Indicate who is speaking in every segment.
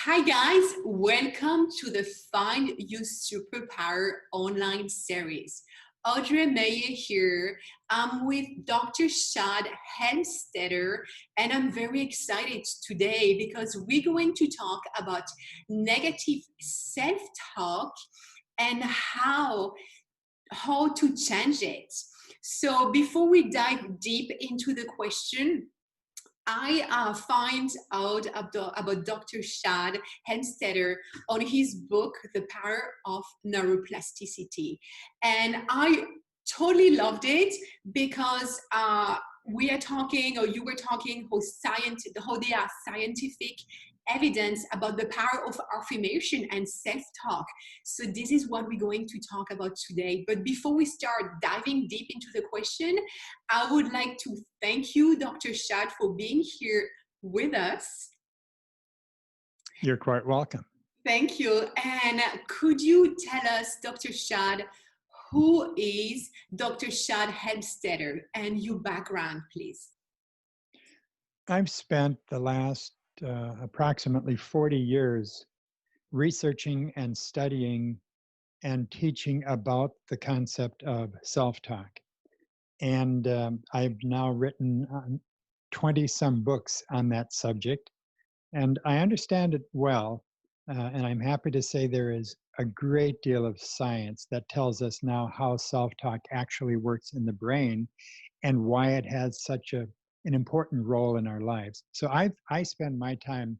Speaker 1: Hi guys, welcome to the Find Your Superpower online series. Audrey Meyer here. I'm with Dr. Shad Helmstetter, and I'm very excited today because we're going to talk about negative self-talk and how to change it. So before we dive deep into the question, I find out about Dr. Shad Helmstetter on his book, The Power of Neuroplasticity. And I totally loved it because we are talking, or you were talking, how there are scientific evidence about the power of affirmation and self-talk. So this is what we're going to talk about today. But before we start diving deep into the question, I would like to thank you, Dr. Shad, for being here with us.
Speaker 2: You're quite welcome.
Speaker 1: Thank you. And could you tell us, Dr. Shad, who is Dr. Shad Helmstetter and your background, please?
Speaker 2: I've spent the last approximately 40 years researching and studying and teaching about the concept of self-talk. And I've now written 20-some books on that subject. And I understand it well. And I'm happy to say there is a great deal of science that tells us now how self-talk actually works in the brain and why it has such an important role in our lives. So I spend my time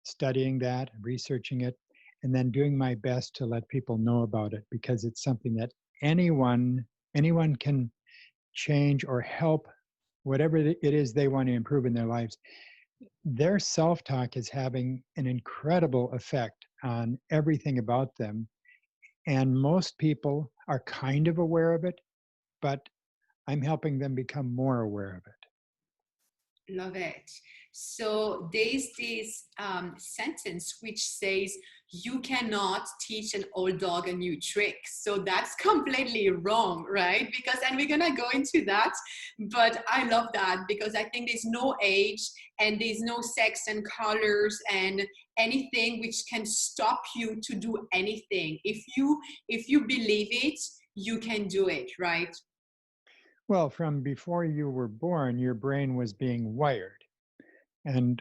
Speaker 2: studying that, researching it, and then doing my best to let people know about it, because it's something that anyone can change or help, whatever it is they want to improve in their lives. Their self-talk is having an incredible effect on everything about them. And most people are kind of aware of it, but I'm helping them become more aware of it.
Speaker 1: Love it. So there's this sentence which says, you cannot teach an old dog a new trick. So that's completely wrong, right? Because, and we're gonna go into that, but I love that because I think there's no age and there's no sex and colors and anything which can stop you to do anything. If you believe it, you can do it, right?
Speaker 2: Well, from before you were born, your brain was being wired, and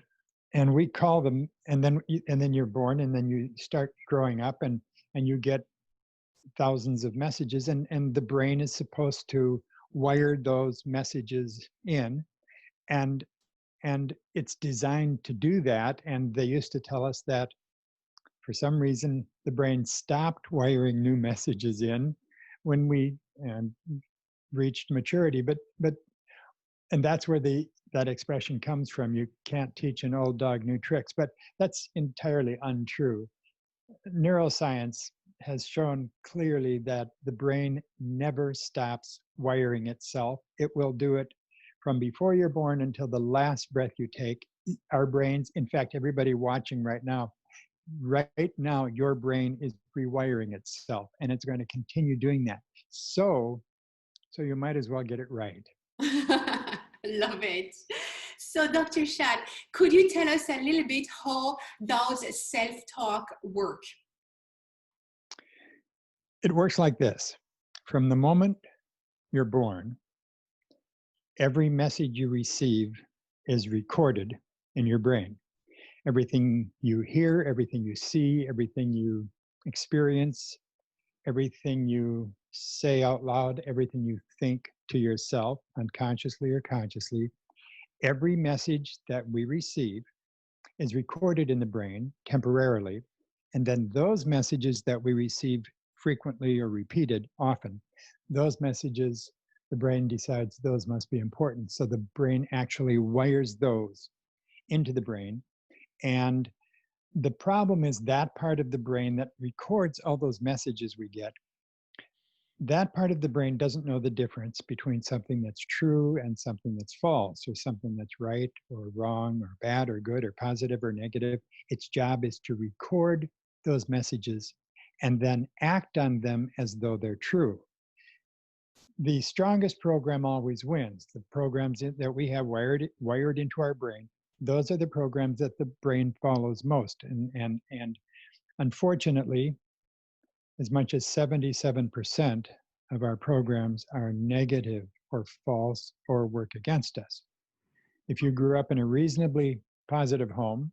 Speaker 2: we call them, and then you're born, and then you start growing up, and you get thousands of messages, and the brain is supposed to wire those messages in, and it's designed to do that. And they used to tell us that for some reason the brain stopped wiring new messages in when we reached maturity, but and that's where that expression comes from. You can't teach an old dog new tricks, but that's entirely untrue. Neuroscience has shown clearly that the brain never stops wiring itself. It will do it from before you're born until the last breath you take. Our brains, in fact, everybody watching right now, your brain is rewiring itself, and it's going to continue doing that. So you might as well get it right.
Speaker 1: Love it. So Dr. Shad, could you tell us a little bit how does self-talk work?
Speaker 2: It works like this. From the moment you're born, every message you receive is recorded in your brain. Everything you hear, everything you see, everything you experience, everything you say out loud, everything you think to yourself, unconsciously or consciously, every message that we receive is recorded in the brain temporarily. And then those messages that we receive frequently or repeated often, those messages, the brain decides those must be important. So the brain actually wires those into the brain. And the problem is that part of the brain that records all those messages we get, that part of the brain doesn't know the difference between something that's true and something that's false, or something that's right or wrong or bad or good or positive or negative. Its job is to record those messages and then act on them as though they're true. The strongest program always wins. The programs that we have wired into our brain, those are the programs that the brain follows most. And unfortunately, as much as 77% of our programs are negative or false or work against us. If you grew up in a reasonably positive home,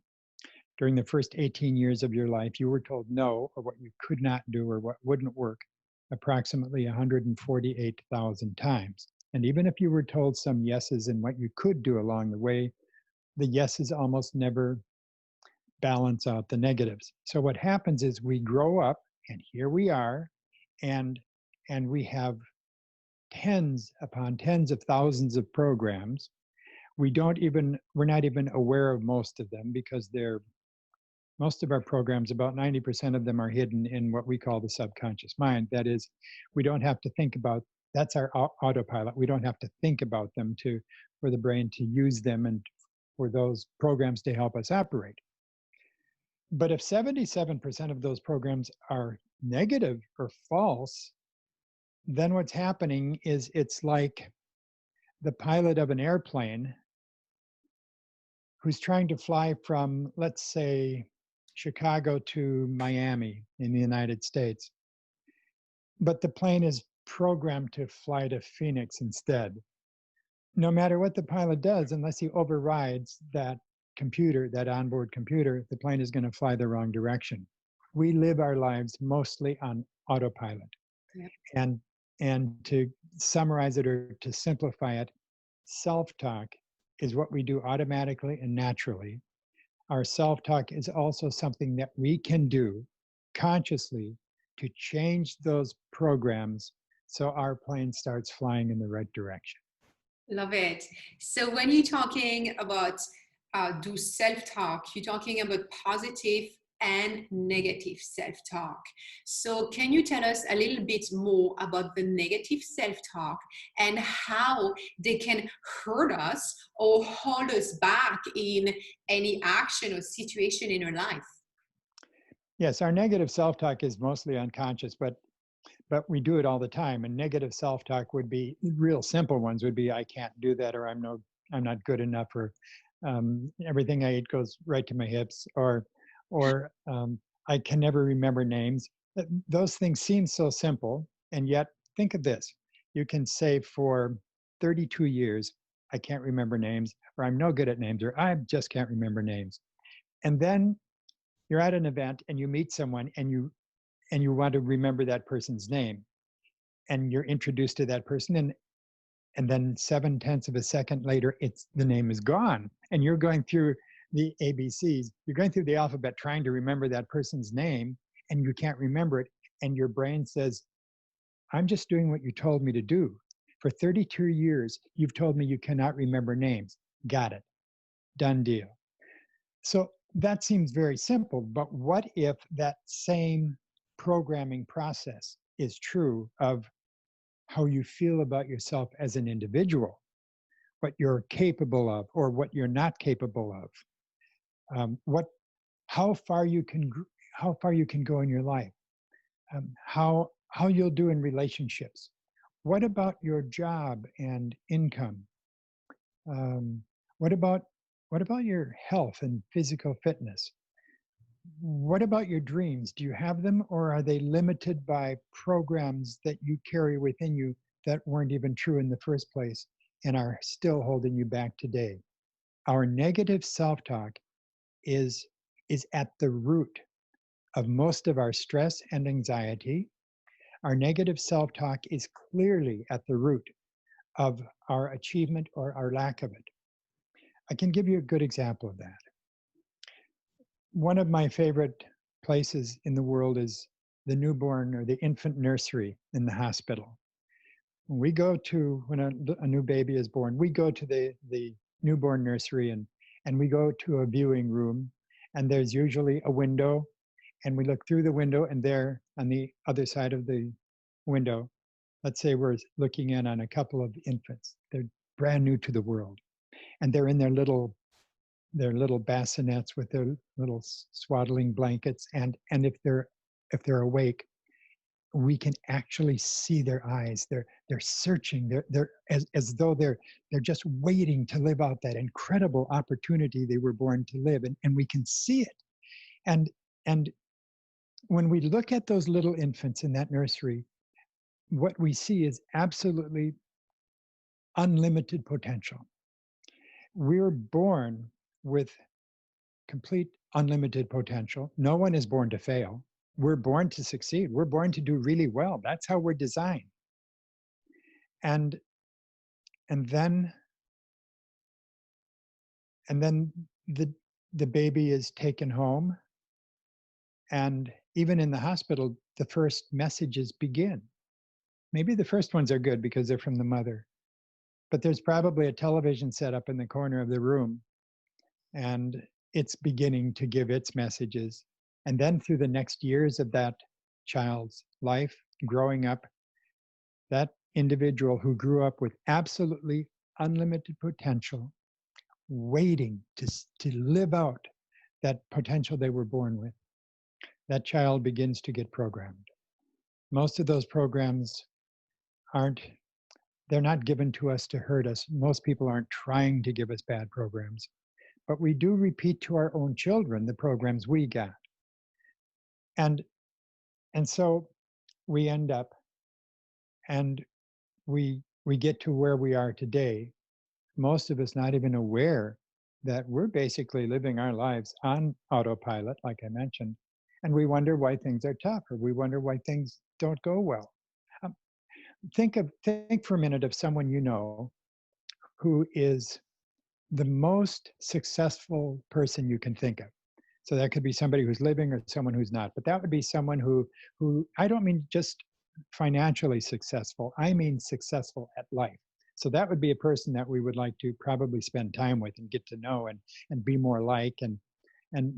Speaker 2: during the first 18 years of your life, you were told no, or what you could not do, or what wouldn't work, approximately 148,000 times. And even if you were told some yeses and what you could do along the way, the yeses almost never balance out the negatives. So what happens is we grow up, and here we are, and we have tens upon tens of thousands of programs. We're not even aware of most of them, because most of our programs, about 90% of them, are hidden in what we call the subconscious mind. That is, we don't have to think about, that's our autopilot. We don't have to think about them for the brain to use them and for those programs to help us operate. But if 77% of those programs are negative or false, then what's happening is it's like the pilot of an airplane who's trying to fly from, let's say, Chicago to Miami in the United States. But the plane is programmed to fly to Phoenix instead. No matter what the pilot does, unless he overrides that computer, that onboard computer, the plane is going to fly the wrong direction. We live our lives mostly on autopilot. Yep. And to summarize it or to simplify it, self-talk is what we do automatically and naturally. Our self-talk is also something that we can do consciously to change those programs so our plane starts flying in the right direction.
Speaker 1: Love it. So when you're talking about do self-talk, you're talking about positive and negative self-talk. So can you tell us a little bit more about the negative self-talk and how they can hurt us or hold us back in any action or situation in our life?
Speaker 2: Yes, our negative self-talk is mostly unconscious, but we do it all the time. And negative self-talk would be, real simple ones would be, I can't do that, or I'm not good enough, or everything I eat goes right to my hips, or I can never remember names. Those things seem so simple, and yet think of this. You can say for 32 years, I can't remember names, or I'm no good at names, or I just can't remember names. And then you're at an event and you meet someone and you want to remember that person's name, and you're introduced to that person, and then 7/10 of a second later, the name is gone, and you're going through the ABCs, you're going through the alphabet trying to remember that person's name, and you can't remember it, and your brain says, I'm just doing what you told me to do. For 32 years, you've told me you cannot remember names. Got it. Done deal. So that seems very simple, but what if that same programming process is true of how you feel about yourself as an individual, what you're capable of or what you're not capable of, how far you can go in your life, how you'll do in relationships. What about your job and income? What about your health and physical fitness? What about your dreams? Do you have them, or are they limited by programs that you carry within you that weren't even true in the first place and are still holding you back today? Our negative self-talk is at the root of most of our stress and anxiety. Our negative self-talk is clearly at the root of our achievement or our lack of it. I can give you a good example of that. One of my favorite places in the world is the newborn or the infant nursery in the hospital. When we go to, when a new baby is born, we go to the newborn nursery and we go to a viewing room, and there's usually a window, and we look through the window, and there on the other side of the window, let's say we're looking in on a couple of infants. They're brand new to the world, and they're in their little bassinets with their little swaddling blankets, and if they're awake, we can actually see their eyes. They're searching. They're as though they're just waiting to live out that incredible opportunity they were born to live, and we can see it. And when we look at those little infants in that nursery, what we see is absolutely unlimited potential. We're born with complete unlimited potential. No one is born to fail. We're born to succeed. We're born to do really well. That's how we're designed. And then the baby is taken home, and even in the hospital, the first messages begin. Maybe the first ones are good because they're from the mother, but there's probably a television set up in the corner of the room, and it's beginning to give its messages. And then through the next years of that child's life, growing up, that individual who grew up with absolutely unlimited potential, waiting to live out that potential they were born with, that child begins to get programmed. Most of those programs they're not given to us to hurt us. Most people aren't trying to give us bad programs, but we do repeat to our own children the programs we got. And so we end up, and we get to where we are today, most of us not even aware that we're basically living our lives on autopilot, like I mentioned, and we wonder why things are tough, or we wonder why things don't go well. Think for a minute of someone you know who is the most successful person you can think of. So that could be somebody who's living or someone who's not, but that would be someone who I don't mean just financially successful, I mean successful at life. So that would be a person that we would like to probably spend time with and get to know and be more like. And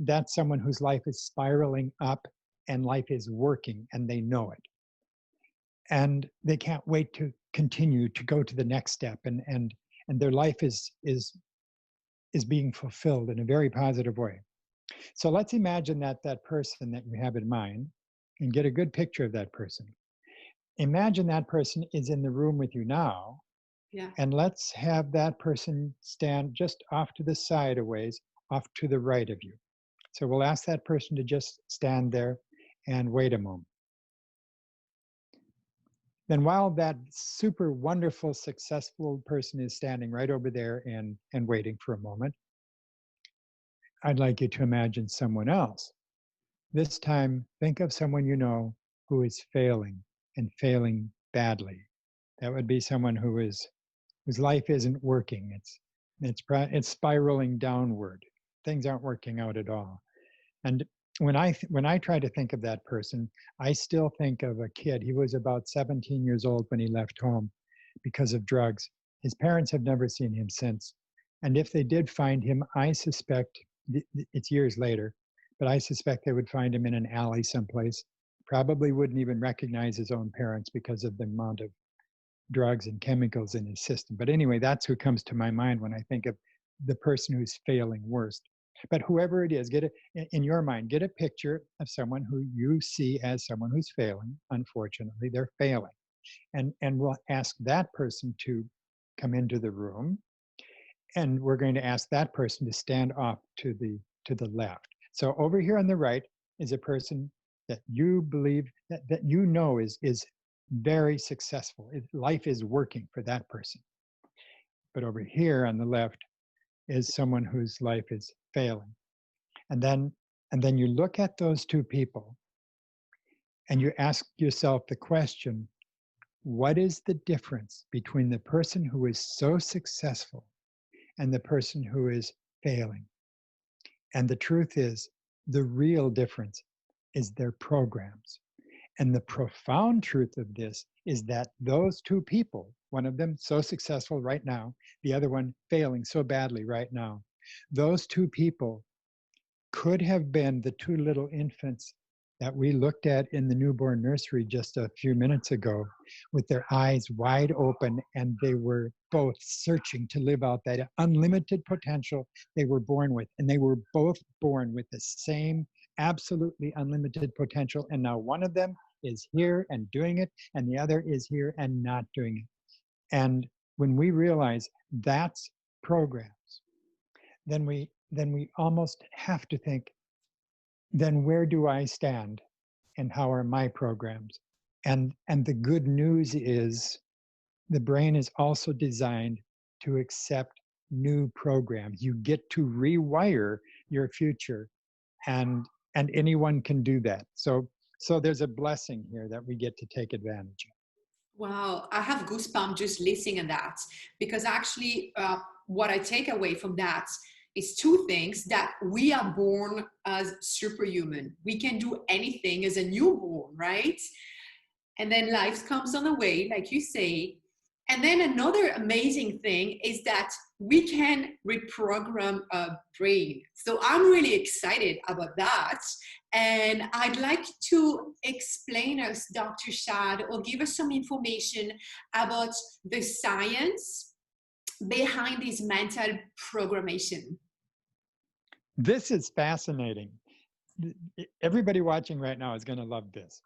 Speaker 2: that's someone whose life is spiraling up and life is working and they know it. And they can't wait to continue to go to the next step, and their life is being fulfilled in a very positive way. So let's imagine that person that you have in mind and get a good picture of that person. Imagine that person is in the room with you now.
Speaker 1: Yeah.
Speaker 2: And let's have that person stand just off to the side a ways, off to the right of you. So we'll ask that person to just stand there and wait a moment. Then while that super wonderful, successful person is standing right over there and waiting for a moment, I'd like you to imagine someone else. This time, think of someone you know who is failing and failing badly. That would be someone whose life isn't working. It's spiraling downward. Things aren't working out at all. And when I try to think of that person, I still think of a kid. He was about 17 years old when he left home because of drugs. His parents have never seen him since. And if they did find him, I suspect, it's years later, but I suspect they would find him in an alley someplace. Probably wouldn't even recognize his own parents because of the amount of drugs and chemicals in his system. But anyway, that's who comes to my mind when I think of the person who's failing worst. But whoever it is, in your mind, get a picture of someone who you see as someone who's failing. Unfortunately, they're failing. And we'll ask that person to come into the room. And we're going to ask that person to stand off to the left. So over here on the right is a person that you believe that you know is very successful. Life is working for that person. But over here on the left is someone whose life is failing. And then you look at those two people and you ask yourself the question, what is the difference between the person who is so successful and the person who is failing? And the truth is, the real difference is their programs. And the profound truth of this is that those two people, one of them so successful right now, the other one failing so badly right now, those two people could have been the two little infants that we looked at in the newborn nursery just a few minutes ago, with their eyes wide open, and they were both searching to live out that unlimited potential they were born with. And they were both born with the same absolutely unlimited potential. And now one of them is here and doing it, and the other is here and not doing it. And when we realize that's programs, then we almost have to think, then where do I stand and how are my programs? And the good news is the brain is also designed to accept new programs. You get to rewire your future, and anyone can do that. So there's a blessing here that we get to take advantage of.
Speaker 1: Wow, I have goosebumps just listening to that, because actually what I take away from that is two things: that we are born as superhuman. We can do anything as a newborn, right? And then life comes on the way, like you say. And then another amazing thing is that we can reprogram a brain. So I'm really excited about that. And I'd like to explain us, Dr. Shad, or give us some information about the science behind this mental programmation.
Speaker 2: This is fascinating. Everybody watching right now is going to love this.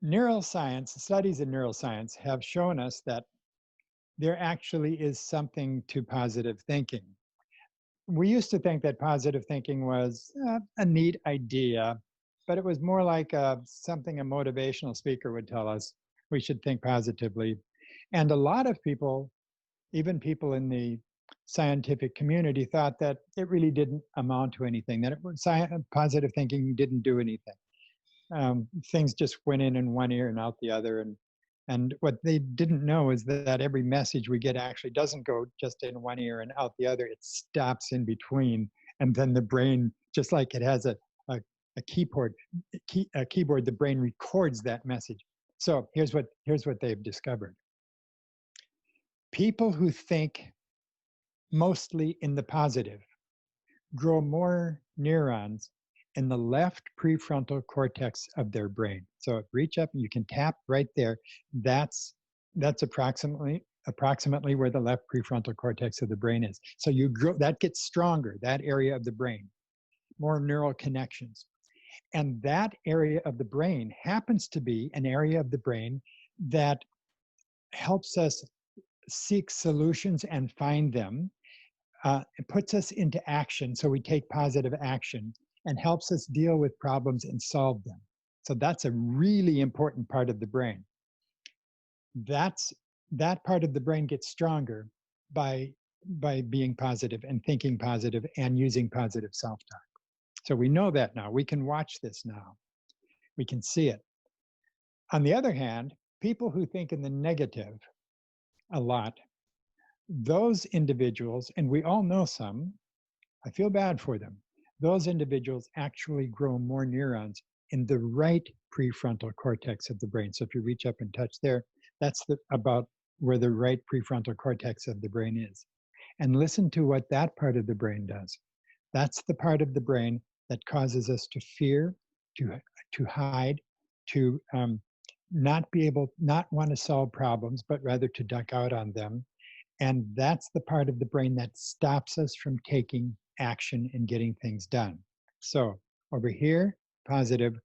Speaker 2: Neuroscience, studies in neuroscience have shown us that there actually is something to positive thinking. We used to think that positive thinking was a neat idea, but it was more like something a motivational speaker would tell us. We should think positively. And a lot of people, even people in the scientific community, thought that it really didn't amount to anything, that positive thinking didn't do anything. Things just went in one ear and out the other. And what they didn't know is that every message we get actually doesn't go just in one ear and out the other. It stops in between. And then the brain, just like it has a keyboard, the brain records that message. So here's what they've discovered. People who think mostly in the positive grow more neurons in the left prefrontal cortex of their brain. So reach up and you can tap right there. That's approximately where the left prefrontal cortex of the brain is. So you grow, that gets stronger, that area of the brain, more neural connections. And that area of the brain happens to be an area of the brain that helps us seek solutions and find them. It puts us into action, so we take positive action, and helps us deal with problems and solve them. So that's a really important part of the brain. That part of the brain gets stronger by being positive and thinking positive and using positive self-talk. So we know that now. We can watch this now. We can see it. On the other hand, people who think in the negative a lot, those individuals, and we all know some, I feel bad for them. Those individuals actually grow more neurons in the right prefrontal cortex of the brain. So if you reach up and touch there, that's about where the right prefrontal cortex of the brain is. And listen to what that part of the brain does. That's the part of the brain that causes us to fear, to hide, to not want to solve problems, but rather to duck out on them. And that's the part of the brain that stops us from taking action and getting things done. So over here, positive,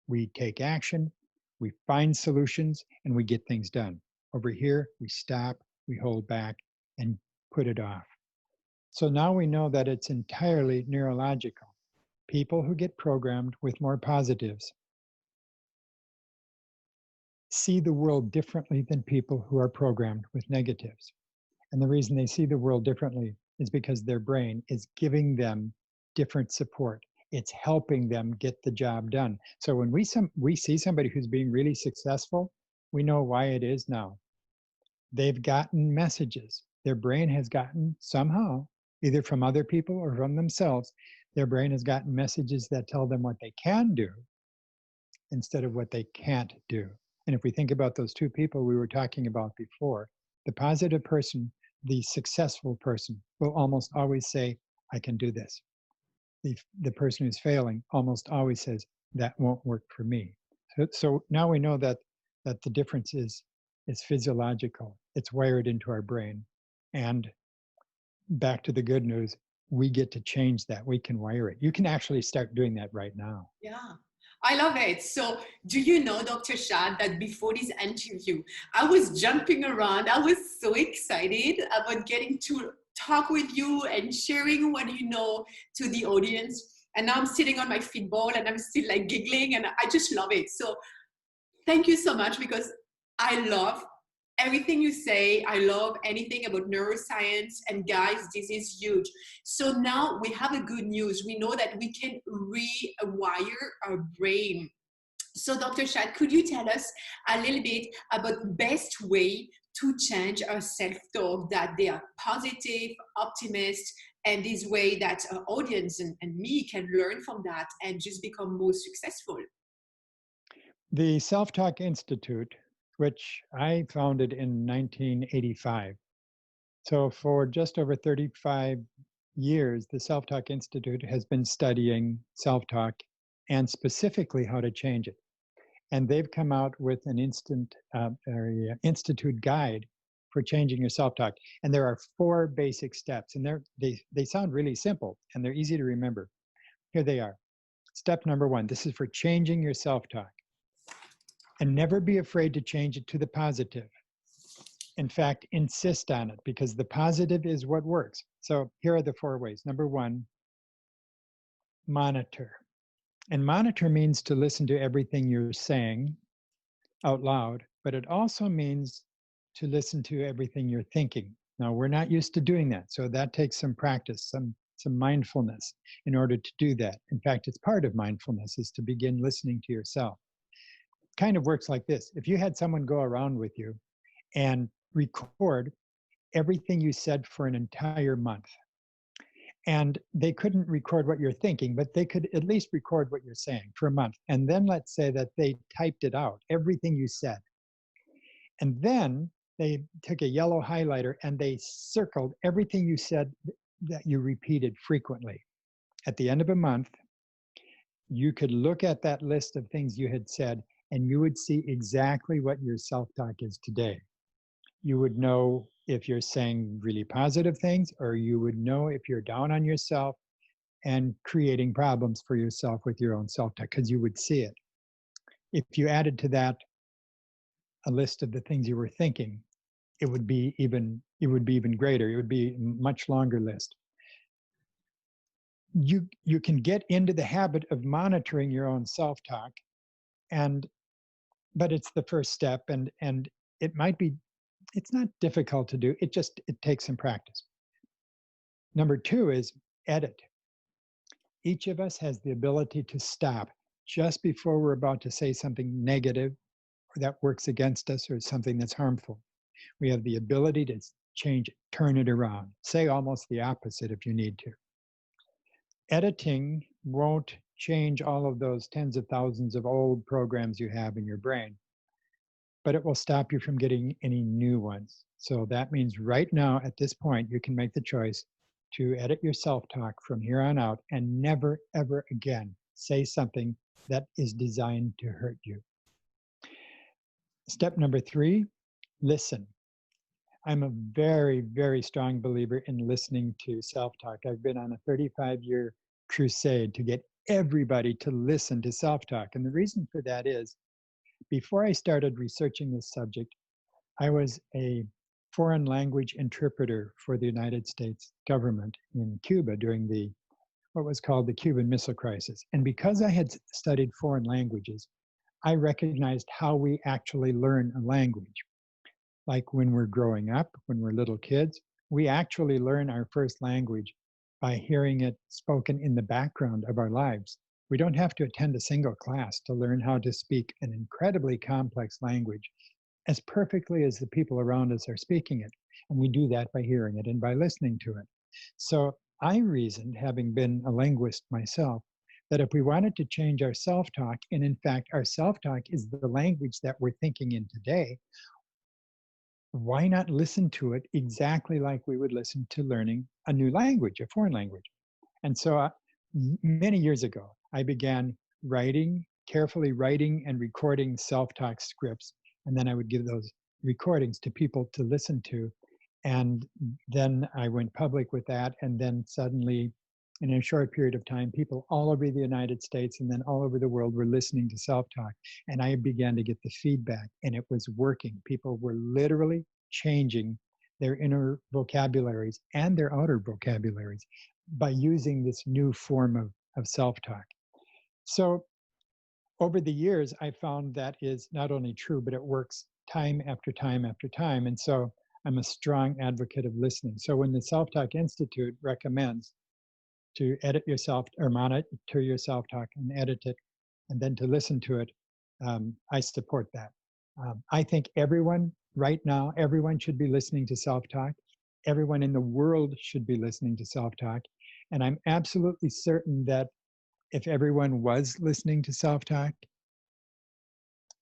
Speaker 2: we take action, we find solutions, and we get things done. Over here, we stop, we hold back, and put it off. So now we know that it's entirely neurological. People who get programmed with more positives see the world differently than people who are programmed with negatives. And the reason they see the world differently is because their brain is giving them different support. It's helping them get the job done. So when we see somebody who's being really successful, we know why it is now. They've gotten messages. Their brain has gotten somehow, either from other people or from themselves, their brain has gotten messages that tell them what they can do instead of what they can't do. And if we think about those two people we were talking about before, the positive person, the successful person, will almost always say, I can do this. The person who's failing almost always says, that won't work for me. So now we know that the difference is physiological. It's wired into our brain. And back to the good news, we get to change that. We can wire it. You can actually start doing that right now.
Speaker 1: Yeah. I love it. So, do you know, Dr. Shad, that before this interview, I was jumping around. I was so excited about getting to talk with you and sharing what you know to the audience. And now I'm sitting on my feetball and I'm still like giggling, and I just love it. So, thank you so much, because I love everything you say. I love anything about neuroscience, and guys, this is huge. So now we have a good news. We know that we can rewire our brain. So Dr. Shad, could you tell us a little bit about best way to change our self-talk, that they are positive, optimist, and this way that our audience and me can learn from that and just become more successful?
Speaker 2: The Self Talk Institute, which I founded in 1985. So, for just over 35 years, the Self Talk Institute has been studying self talk and specifically how to change it. And they've come out with an institute guide for changing your self talk. And there are 4 basic steps, and they sound really simple and they're easy to remember. Here they are. Step number 1, this is for changing your self talk. And never be afraid to change it to the positive. In fact, insist on it, because the positive is what works. So here are the 4 ways. Number 1, monitor. And monitor means to listen to everything you're saying out loud, but it also means to listen to everything you're thinking. Now, we're not used to doing that, so that takes some practice, some mindfulness in order to do that. In fact, it's part of mindfulness is to begin listening to yourself. It kind of works like this. If you had someone go around with you and record everything you said for an entire month, and they couldn't record what you're thinking, but they could at least record what you're saying for a month. And then let's say that they typed it out, everything you said. And then they took a yellow highlighter and they circled everything you said that you repeated frequently. At the end of a month, you could look at that list of things you had said and you would see exactly what your self-talk is today. You would know if you're saying really positive things, or you would know if you're down on yourself and creating problems for yourself with your own self-talk, because you would see it. If you added to that a list of the things you were thinking, it would be even greater. It would be a much longer list. You can get into the habit of monitoring your own self-talk, but it's the first step, and it's not difficult to do. It takes some practice. Number 2 is edit. Each of us has the ability to stop just before we're about to say something negative or that works against us or something that's harmful. We have the ability to change it, turn it around, say almost the opposite if you need to. Editing won't change all of those tens of thousands of old programs you have in your brain, but it will stop you from getting any new ones. So that means right now, at this point, you can make the choice to edit your self-talk from here on out and never, ever again say something that is designed to hurt you. Step number 3, listen. I'm a very, very strong believer in listening to self-talk. I've been on a 35-year crusade to get everybody to listen to self-talk. And the reason for that is, before I started researching this subject, I was a foreign language interpreter for the United States government in Cuba during what was called the Cuban Missile Crisis. And because I had studied foreign languages, I recognized how we actually learn a language. Like when we're growing up, when we're little kids, we actually learn our first language by hearing it spoken in the background of our lives. We don't have to attend a single class to learn how to speak an incredibly complex language as perfectly as the people around us are speaking it. And we do that by hearing it and by listening to it. So I reasoned, having been a linguist myself, that if we wanted to change our self-talk, and in fact, our self-talk is the language that we're thinking in today, why not listen to it exactly like we would listen to learning a new language, a foreign language? And so many years ago, I began carefully writing and recording self-talk scripts. And then I would give those recordings to people to listen to. And then I went public with that. And then suddenly And in a short period of time, people all over the United States and then all over the world were listening to self-talk. And I began to get the feedback, and it was working. People were literally changing their inner vocabularies and their outer vocabularies by using this new form of self-talk. So over the years, I found that is not only true, but it works time after time after time. And so I'm a strong advocate of listening. So when the Self-Talk Institute recommends to edit yourself or monitor your self-talk and edit it, and then to listen to it, I support that. I think everyone right now, everyone should be listening to self-talk. Everyone in the world should be listening to self-talk. And I'm absolutely certain that if everyone was listening to self-talk,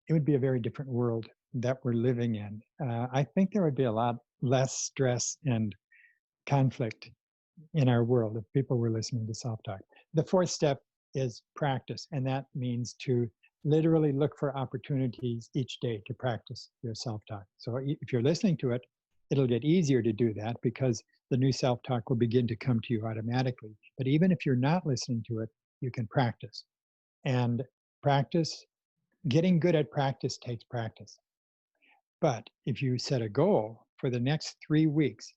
Speaker 2: it would be a very different world that we're living in. I think there would be a lot less stress and conflict in our world if people were listening to self-talk. The fourth step is practice, and that means to literally look for opportunities each day to practice your self-talk. So if you're listening to it, it'll get easier to do that because the new self-talk will begin to come to you automatically. But even if you're not listening to it, you can practice. And practice, getting good at practice takes practice. But if you set a goal for the next 3 weeks,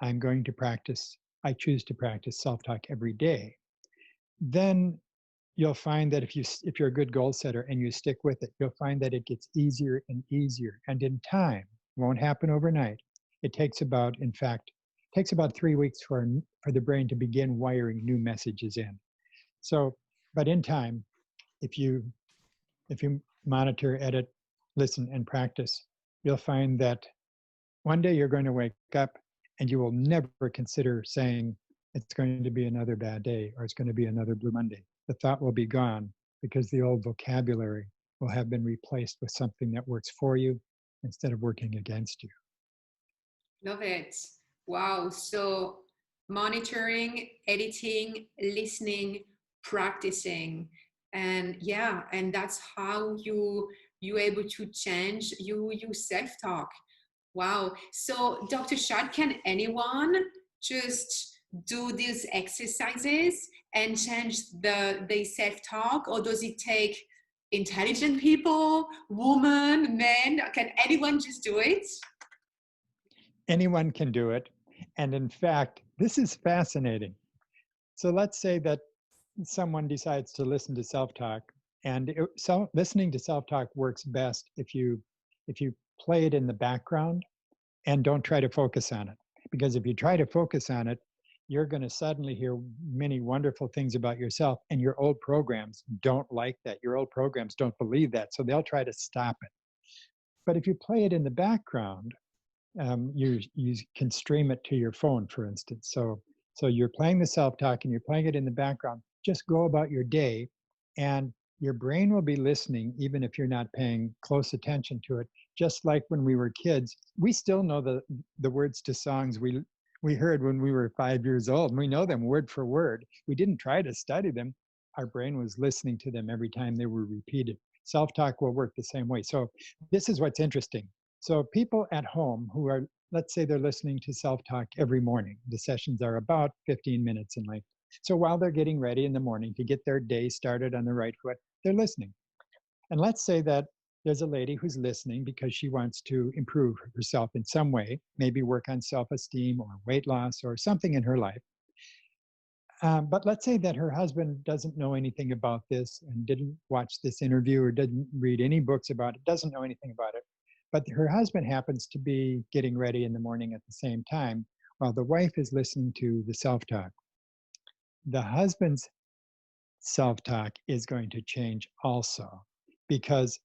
Speaker 2: I'm going to practice, I choose to practice self-talk every day, then you'll find that if you're a good goal setter and you stick with it, you'll find that it gets easier and easier. And in time, it won't happen overnight. It takes about, in fact, takes about 3 weeks for the brain to begin wiring new messages in. So, but in time, if you monitor, edit, listen, and practice, you'll find that one day you're going to wake up and you will never consider saying it's going to be another bad day or it's going to be another Blue Monday. The thought will be gone because the old vocabulary will have been replaced with something that works for you instead of working against you.
Speaker 1: Love it. Wow. So monitoring, editing, listening, practicing. And yeah, and that's how you able to change you self-talk. Wow. So Dr. Shad, can anyone just do these exercises and change the self-talk, or does it take intelligent people, women, men? Can anyone just do it?
Speaker 2: Anyone can do it. And in fact, this is fascinating. So let's say that someone decides to listen to self-talk, and listening to self-talk works best if you play it in the background and don't try to focus on it. Because if you try to focus on it, you're going to suddenly hear many wonderful things about yourself, and your old programs don't like that. Your old programs don't believe that, so they'll try to stop it. But if you play it in the background, you can stream it to your phone, for instance. So you're playing the self-talk and you're playing it in the background. Just go about your day, and your brain will be listening even if you're not paying close attention to it. Just like when we were kids, we still know the words to songs we heard when we were 5 years old, and we know them word for word. We didn't try to study them. Our brain was listening to them every time they were repeated. Self-talk will work the same way. So this is what's interesting. So people at home who are, let's say they're listening to self-talk every morning. The sessions are about 15 minutes in length. So while they're getting ready in the morning to get their day started on the right foot, they're listening. And let's say that there's a lady who's listening because she wants to improve herself in some way, maybe work on self-esteem or weight loss or something in her life. But let's say that her husband doesn't know anything about this and didn't watch this interview or didn't read any books about it, doesn't know anything about it. But her husband happens to be getting ready in the morning at the same time while the wife is listening to the self-talk. The husband's self-talk is going to change also because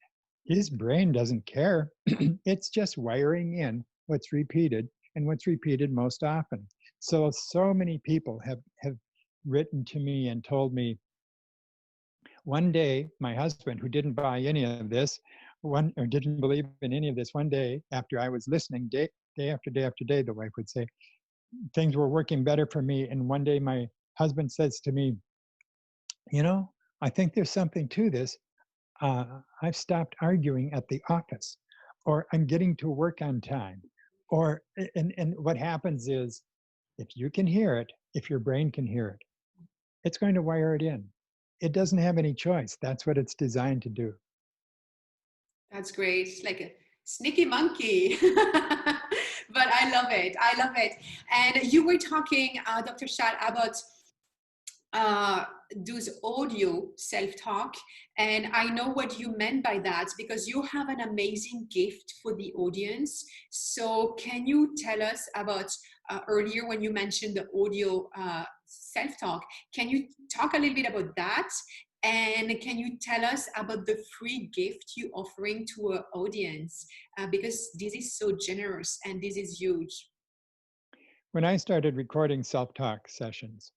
Speaker 2: his brain doesn't care. It's just wiring in what's repeated and what's repeated most often. So many people have written to me and told me, one day, my husband, who didn't buy any of this, or didn't believe in any of this, one day after I was listening, day after day after day, the wife would say, things were working better for me. And one day my husband says to me, I think there's something to this. I've stopped arguing at the office, or I'm getting to work on time. And what happens is, if you can hear it, if your brain can hear it, it's going to wire it in. It doesn't have any choice. That's what it's designed to do.
Speaker 1: That's great. It's like a sneaky monkey. But I love it. I love it. And you were talking, Dr. Shad, about those audio self-talk, and I know what you meant by that because you have an amazing gift for the audience. So can you tell us about earlier when you mentioned the audio self-talk, can you talk a little bit about that, and can you tell us about the free gift you're offering to our audience, because this is so generous and this is huge.
Speaker 2: When I started recording self-talk sessions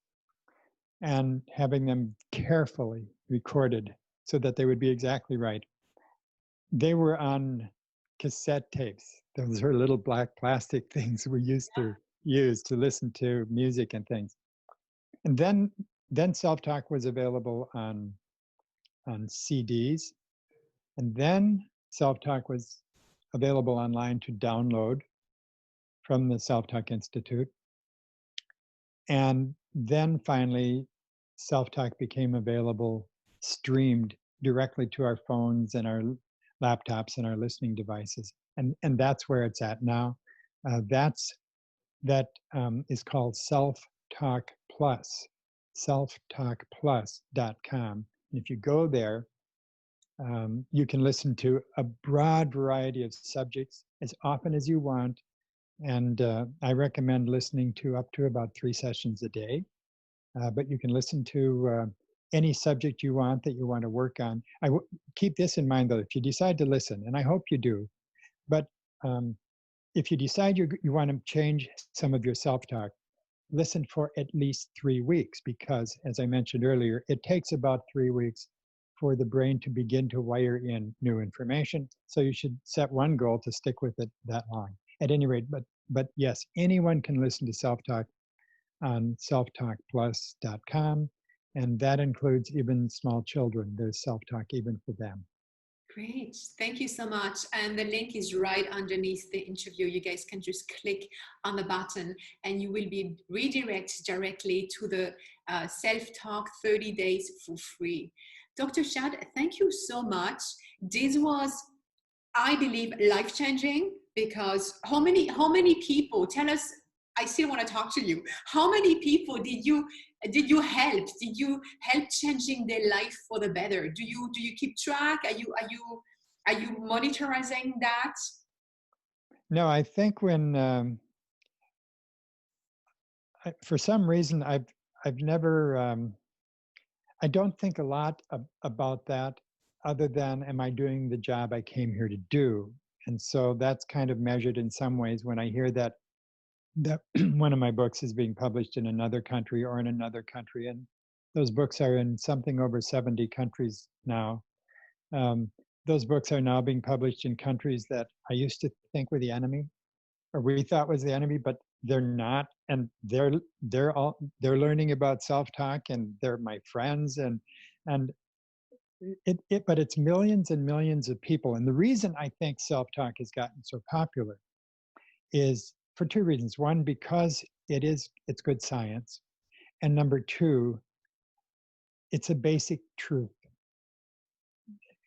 Speaker 2: and having them carefully recorded so that they would be exactly right, they were on cassette tapes. Those are little black plastic things we used to use to listen to music and things. And then self-talk was available on CDs. And then self-talk was available online to download from the Self-Talk Institute. And then finally, self-talk became available, streamed directly to our phones and our laptops and our listening devices. And that's where it's at now. That is called Self-Talk Plus, selftalkplus.com. And if you go there, you can listen to a broad variety of subjects as often as you want. And I recommend listening to up to about 3 sessions a day. But you can listen to any subject you want that you want to work on. Keep this in mind, though, if you decide to listen, and I hope you do, but if you decide you want to change some of your self-talk, listen for at least 3 weeks, because as I mentioned earlier, it takes about 3 weeks for the brain to begin to wire in new information. So you should set one goal to stick with it that long. At any rate, but yes, anyone can listen to self-talk on selftalkplus.com, and that includes even small children. There's self-talk even for them.
Speaker 1: Great. Thank you so much. And the link is right underneath the interview. You guys can just click on the button and you will be redirected directly to the self-talk 30 days for free. Dr. Shad, thank you so much. This was, I believe, life-changing, because how many people, tell us, I still want to talk to you. How many people did you help? Did you help changing their life for the better? Do you keep track? Are you monitoring that?
Speaker 2: No, I think when for some reason I've never I don't think a lot about that, other than am I doing the job I came here to do? And so that's kind of measured in some ways when I hear that one of my books is being published in another country or in another country, and those books are in something over 70 countries now. Those books are now being published in countries that I used to think were the enemy, or we thought was the enemy, but they're not, and they're learning about self-talk, and they're my friends, and but it's millions and millions of people. And the reason I think self-talk has gotten so popular is for 2 reasons. One, because it's good science, and number 2, it's a basic truth.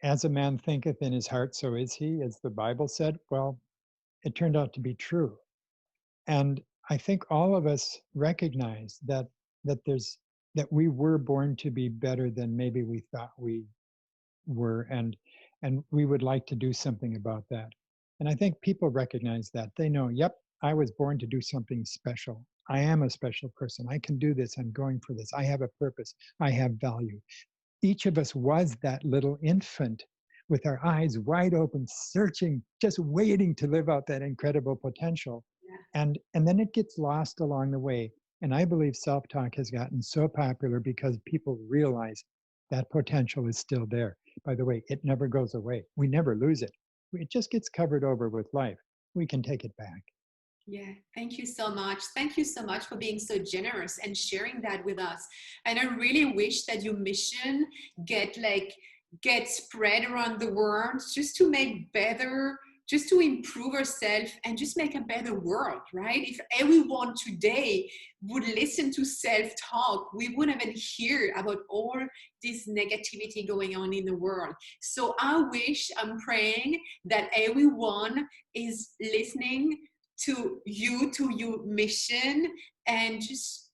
Speaker 2: As a man thinketh in his heart, so is he, as the Bible said. Well, it turned out to be true. And I think all of us recognize that we were born to be better than maybe we thought we were, and we would like to do something about that. And I think people recognize that. They know, yep, I was born to do something special. I am a special person. I can do this. I'm going for this. I have a purpose. I have value. Each of us was that little infant with our eyes wide open, searching, just waiting to live out that incredible potential. Yeah. And then it gets lost along the way. And I believe self-talk has gotten so popular because people realize that potential is still there. By the way, it never goes away. We never lose it. It just gets covered over with life. We can take it back.
Speaker 1: Yeah, thank you so much. Thank you so much for being so generous and sharing that with us. And I really wish that your mission get spread around the world, just to make better just to improve ourselves and just make a better world, right? If everyone today would listen to self-talk, we wouldn't even hear about all this negativity going on in the world. So I wish, I'm praying that everyone is listening to you, to your mission, and just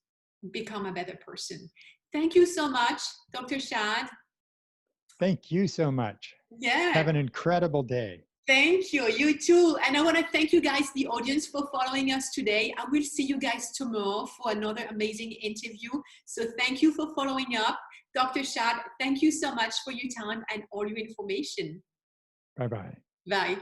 Speaker 1: become a better person. Thank you so much, Dr. Shad.
Speaker 2: Thank you so much. Have
Speaker 1: Yeah.
Speaker 2: an incredible day.
Speaker 1: Thank you. You too. And I want to thank you guys, the audience, for following us today. I will see you guys tomorrow for another amazing interview. So thank you for following up. Dr. Shad, thank you so much for your time and all your information.
Speaker 2: Bye-bye.
Speaker 1: Bye.